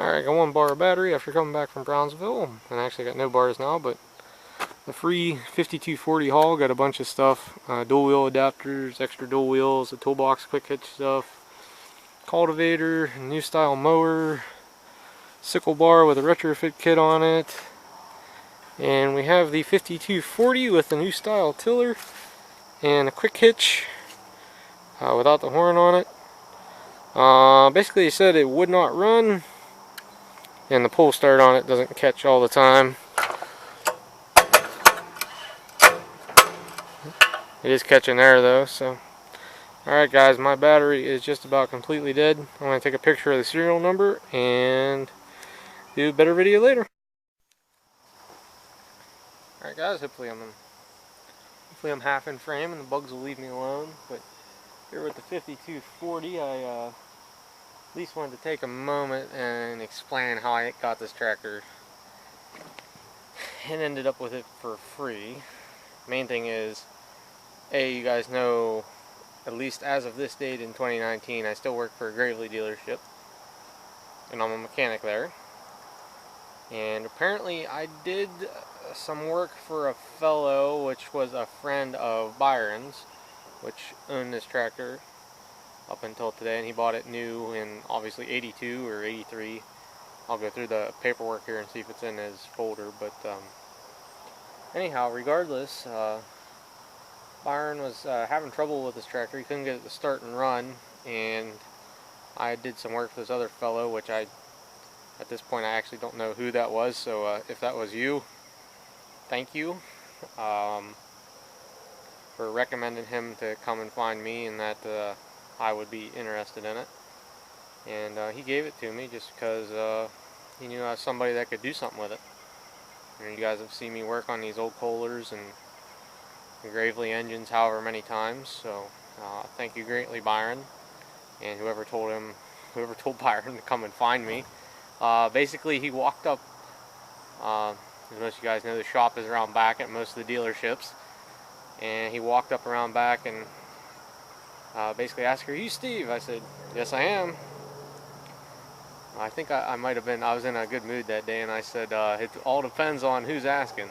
Alright, got 1 bar of battery after coming back from Brownsville, and I actually got no bars now, but the free 5240 haul got a bunch of stuff, dual wheel adapters, extra dual wheels, a toolbox quick hitch stuff, cultivator, new style mower, sickle bar with a retrofit kit on it, and we have the 5240 with the new style tiller and a quick hitch without the horn on it. Basically they said it would not run, and the pull start on it doesn't catch all the time. It is catching there though, so. Alright guys, my battery is just about completely dead. I'm going to take a picture of the serial number and do a better video later. Alright guys, hopefully I'm half in frame and the bugs will leave me alone. But here with the 5240, I at least wanted to take a moment and explain how I got this tractor and ended up with it for free. Main thing is, you guys know, at least as of this date in 2019, I still work for a Gravely dealership, and I'm a mechanic there. And apparently I did some work for a fellow, which was a friend of Byron's, which owned this tractor up until today, and he bought it new in obviously 82 or 83. I'll go through the paperwork here and see if it's in his folder, but anyhow, regardless, Byron was having trouble with this tractor. He couldn't get it to start and run, and I did some work for this other fellow, which at this point I actually don't know who that was, so if that was you, thank you for recommending him to come and find me, and that I would be interested in it. And he gave it to me just because he knew I was somebody that could do something with it. And you guys have seen me work on these old Kohlers and Gravely engines however many times, so thank you greatly, Byron, and whoever told Byron to come and find me. Basically he walked up, as most of you guys know, the shop is around back at most of the dealerships, and he walked up around back and basically asked her, "Are you Steve?" I said, "Yes I am." I think I might have been, I was in a good mood that day, and I said, "It all depends on who's asking."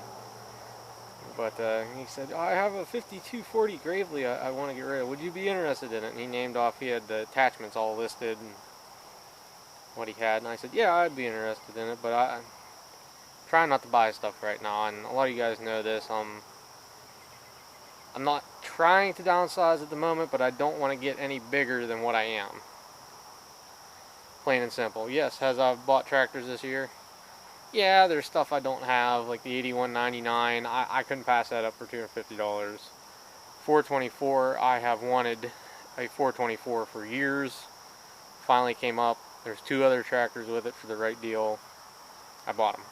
But he said, "I have a 5240 Gravely I want to get rid of. Would you be interested in it?" And he named off, he had the attachments all listed and what he had. And I said, "Yeah, I'd be interested in it, but I'm trying not to buy stuff right now." And a lot of you guys know this. I'm not trying to downsize at the moment, but I don't want to get any bigger than what I am. Plain and simple. Yes, has I bought tractors this year? Yeah, there's stuff I don't have, like the 8199. I couldn't pass that up for $250. 424, I have wanted a 424 for years. Finally came up. There's 2 other tractors with it for the right deal. I bought them.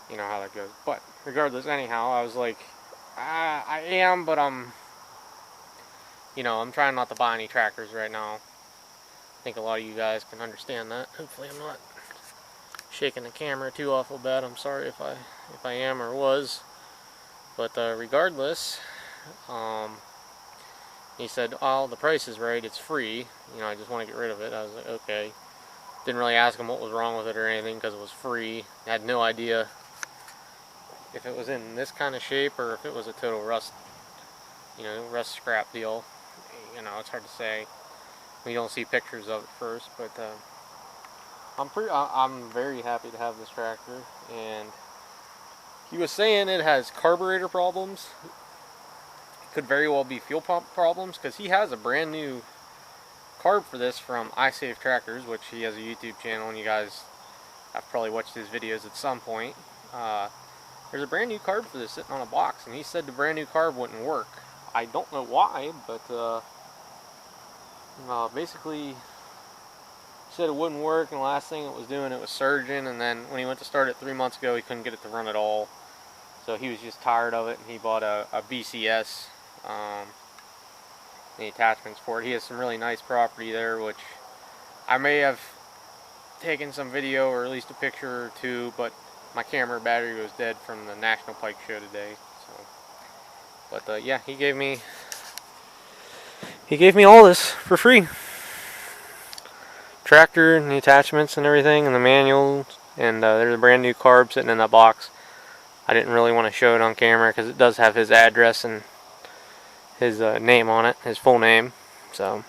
You know how that goes. But regardless, anyhow, I was like, I am, but I'm trying not to buy any tractors right now. I think a lot of you guys can understand that. Hopefully I'm not shaking the camera too awful bad. I'm sorry if I am or was, but regardless, he said, "Oh, the price is right, it's free, I just want to get rid of it." I was like, okay. Didn't really ask him what was wrong with it or anything because it was free. I had no idea if it was in this kind of shape or if it was a total rust scrap deal. It's hard to say. We don't see pictures of it first, but I'm very happy to have this tractor. And he was saying it has carburetor problems. It could very well be fuel pump problems, because he has a brand new carb for this from iSafe Tractors, which he has a YouTube channel, and you guys have probably watched his videos at some point. There's a brand new carb for this sitting on a box, and he said the brand new carb wouldn't work. I don't know why, but basically said it wouldn't work, and the last thing it was doing, it was surging, and then when he went to start it 3 months ago, he couldn't get it to run at all. So he was just tired of it, and he bought a BCS, the attachments for it. He has some really nice property there, which I may have taken some video or at least a picture or two, but my camera battery was dead from the National Pike Show today. So, but yeah, he gave me all this for free. tractor and the attachments and everything and the manual, and there's a brand new carb sitting in that box. I didn't really want to show it on camera because it does have his address and his name on it, his full name. So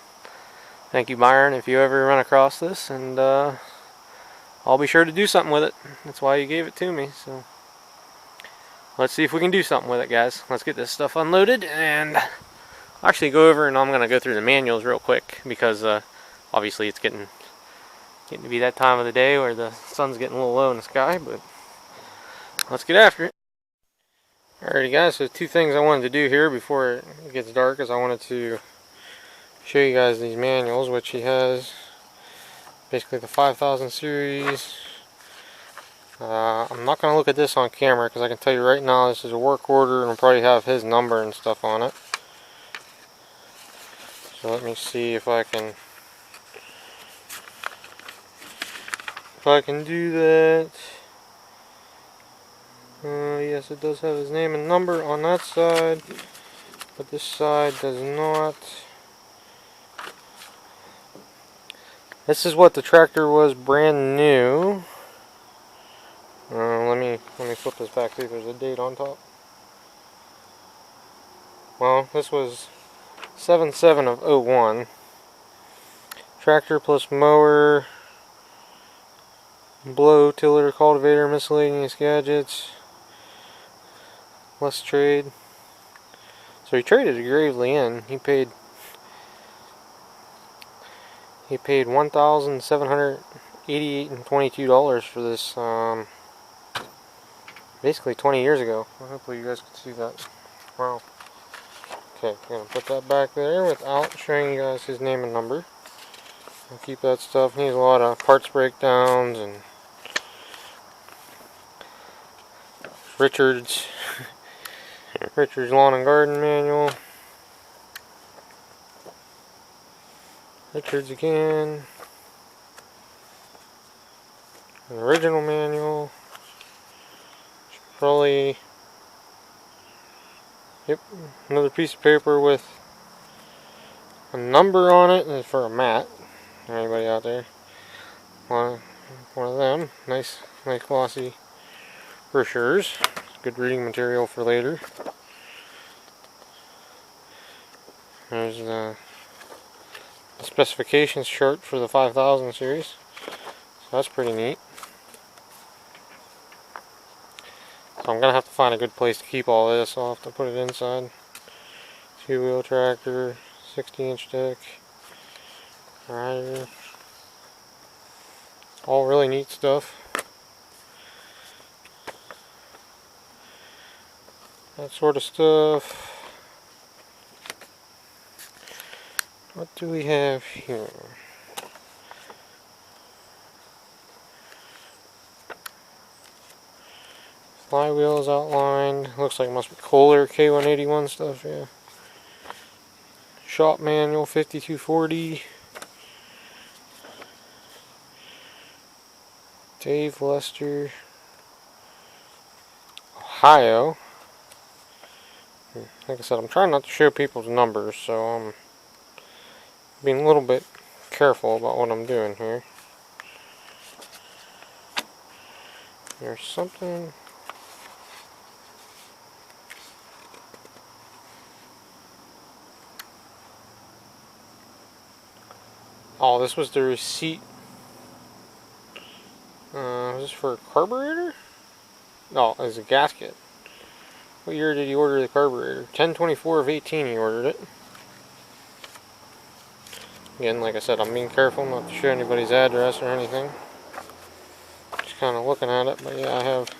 thank you, Byron, if you ever run across this, and I'll be sure to do something with it. That's why you gave it to me. So let's see if we can do something with it, guys. Let's get this stuff unloaded and actually go over, and I'm going to go through the manuals real quick because obviously it's getting to be that time of the day where the sun's getting a little low in the sky, but let's get after it. Alrighty, guys, so two things I wanted to do here before it gets dark is I wanted to show you guys these manuals, which he has basically the 5000 series. I'm not going to look at this on camera because I can tell you right now this is a work order and it'll probably have his number and stuff on it. So let me see if I can do that. Yes, it does have his name and number on that side, but this side does not. This is what the tractor was brand new. Let me flip this back, see if there's a date on top. Well, this was 7/7 of 01. Tractor plus mower, blow, tiller, cultivator, miscellaneous gadgets, less trade. So he traded it gravely in. He paid $1,788.22 for this. Basically 20 years ago. Hopefully you guys can see that. Wow. Okay, I'm gonna put that back there without showing you guys his name and number. I'll keep that stuff. He needs a lot of parts breakdowns and Richard's Lawn and Garden Manual. Richard's again. An original manual. Probably, yep, another piece of paper with a number on it, and it's for a mat. Anybody out there? One of them. Nice glossy brochures. Good reading material for later. There's the specifications chart for the 5000 series. So that's pretty neat. So I'm going to have to find a good place to keep all this. I'll have to put it inside. 2-wheel tractor, 60-inch deck, rider. All really neat stuff. That sort of stuff. What do we have here? Flywheel is outlined. Looks like it must be Kohler K181 stuff, yeah. Shop manual 5240. Dave Lester, Ohio. Like I said, I'm trying not to show people's numbers, so I'm being a little bit careful about what I'm doing here. There's something. Oh, this was the receipt. Was this for a carburetor? No, it was a gasket. What year did he order the carburetor? 10/24 of 18 he ordered it. Again, like I said, I'm being careful not to show anybody's address or anything. Just kind of looking at it, but yeah, I have a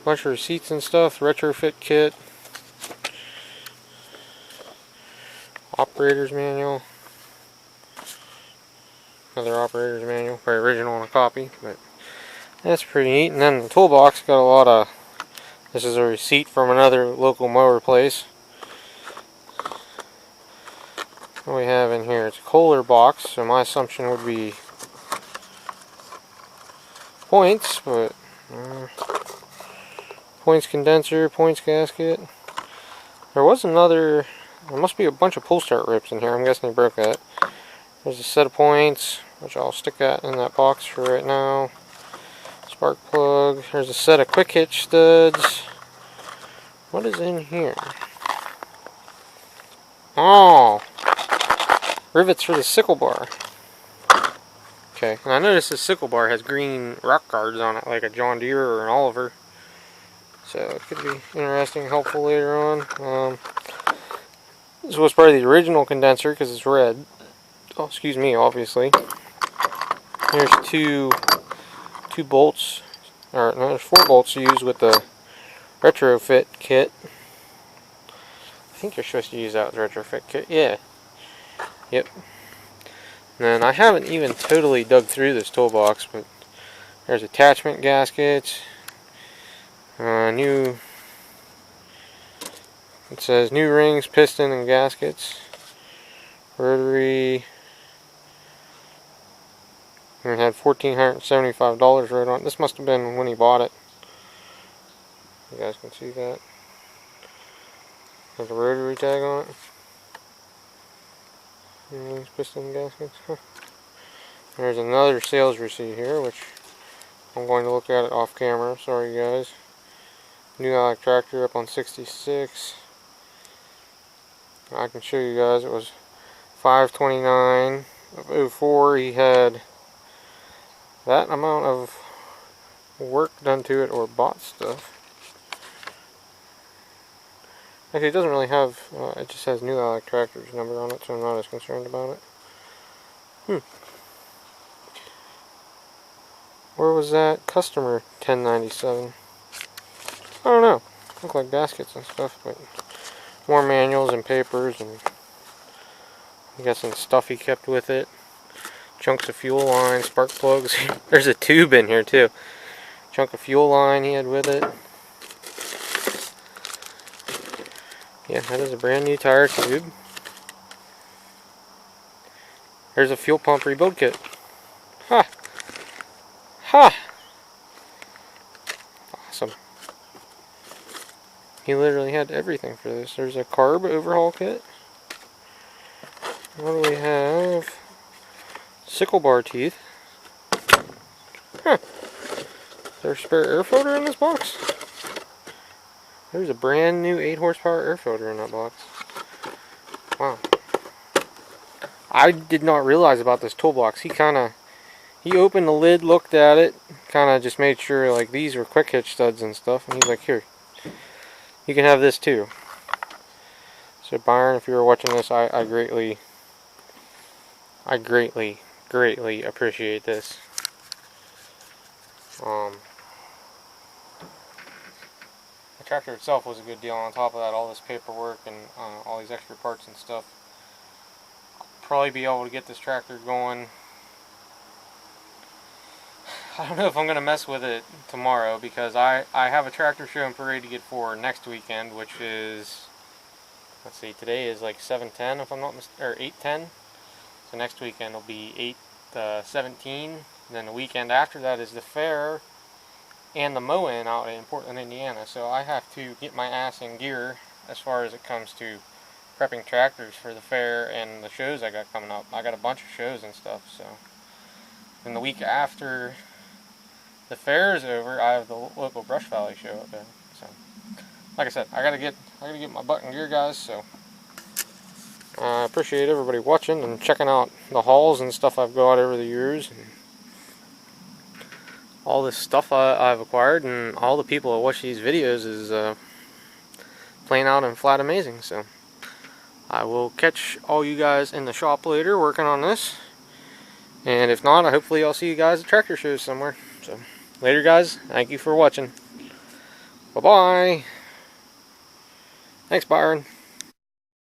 bunch of receipts and stuff. Retrofit kit. Operator's manual. Another operator's manual, very original on a copy, but that's pretty neat. And then the toolbox got a lot of, this is a receipt from another local mower place. What do we have in here? It's a Kohler box, so my assumption would be points, but points condenser, points gasket. There was another, there must be a bunch of pull start rips in here. I'm guessing he broke that. There's a set of points, which I'll stick that in that box for right now. Spark plug. There's a set of quick hitch studs. What is in here? Oh, rivets for the sickle bar. Okay, and I noticed this sickle bar has green rock guards on it, like a John Deere or an Oliver. So it could be interesting, helpful later on. This was probably the original condenser because it's red. Oh, excuse me, obviously. Here's two bolts, or no, there's 4 bolts to use with the retrofit kit. I think you're supposed to use that with the retrofit kit. Yeah. Yep. And then I haven't even totally dug through this toolbox, but there's attachment gaskets. It says new rings, piston, and gaskets. Rotary. And it had $1,475 right on it. This must have been when he bought it. You guys can see that. There's a rotary tag on it. And these piston gaskets. Huh. There's another sales receipt here, which I'm going to look at it off camera. Sorry guys. New Alec tractor up on 66. I can show you guys it was 5/29 of 04. He had that amount of work done to it or bought stuff. Actually, it doesn't really have, it just has New Alec Tractor's number on it, so I'm not as concerned about it. Where was that? Customer 1097. I don't know. Look like baskets and stuff, but more manuals and papers, and I guess some stuff he kept with it. Chunks of fuel line, spark plugs. There's a tube in here too. Chunk of fuel line he had with it. Yeah, that is a brand new tire tube. There's a fuel pump rebuild kit. Ha! Ha! Awesome. He literally had everything for this. There's a carb overhaul kit. What do we have? Sickle bar teeth. Huh. Is there a spare air filter in this box? There's a brand new 8 horsepower air filter in that box. Wow. I did not realize about this toolbox. He opened the lid, looked at it, kinda just made sure like these were quick hitch studs and stuff, and he's like, here, you can have this too. So Byron, if you were watching this, I greatly appreciate this. The tractor itself was a good deal. On top of that, all this paperwork and all these extra parts and stuff. I'll probably be able to get this tractor going. I don't know if I'm going to mess with it tomorrow, because I have a tractor show in Parade to get for next weekend, which is, let's see, today is like 7/10 if I'm not mistaken, or 8/10. So next weekend will be 8/17. Then the weekend after that is the fair and the mow-in out in Portland, Indiana. So I have to get my ass in gear as far as it comes to prepping tractors for the fair and the shows I got coming up. I got a bunch of shows and stuff. So then the week after the fair is over, I have the local Brush Valley show up there. So like I said, I gotta get my butt in gear, guys. So I appreciate everybody watching and checking out the hauls and stuff I've got over the years, and all this stuff I've acquired, and all the people that watch these videos is plain out and flat amazing. So I will catch all you guys in the shop later working on this, and if not, hopefully I'll see you guys at tractor shows somewhere. So later guys, thank you for watching. Bye bye. Thanks Byron.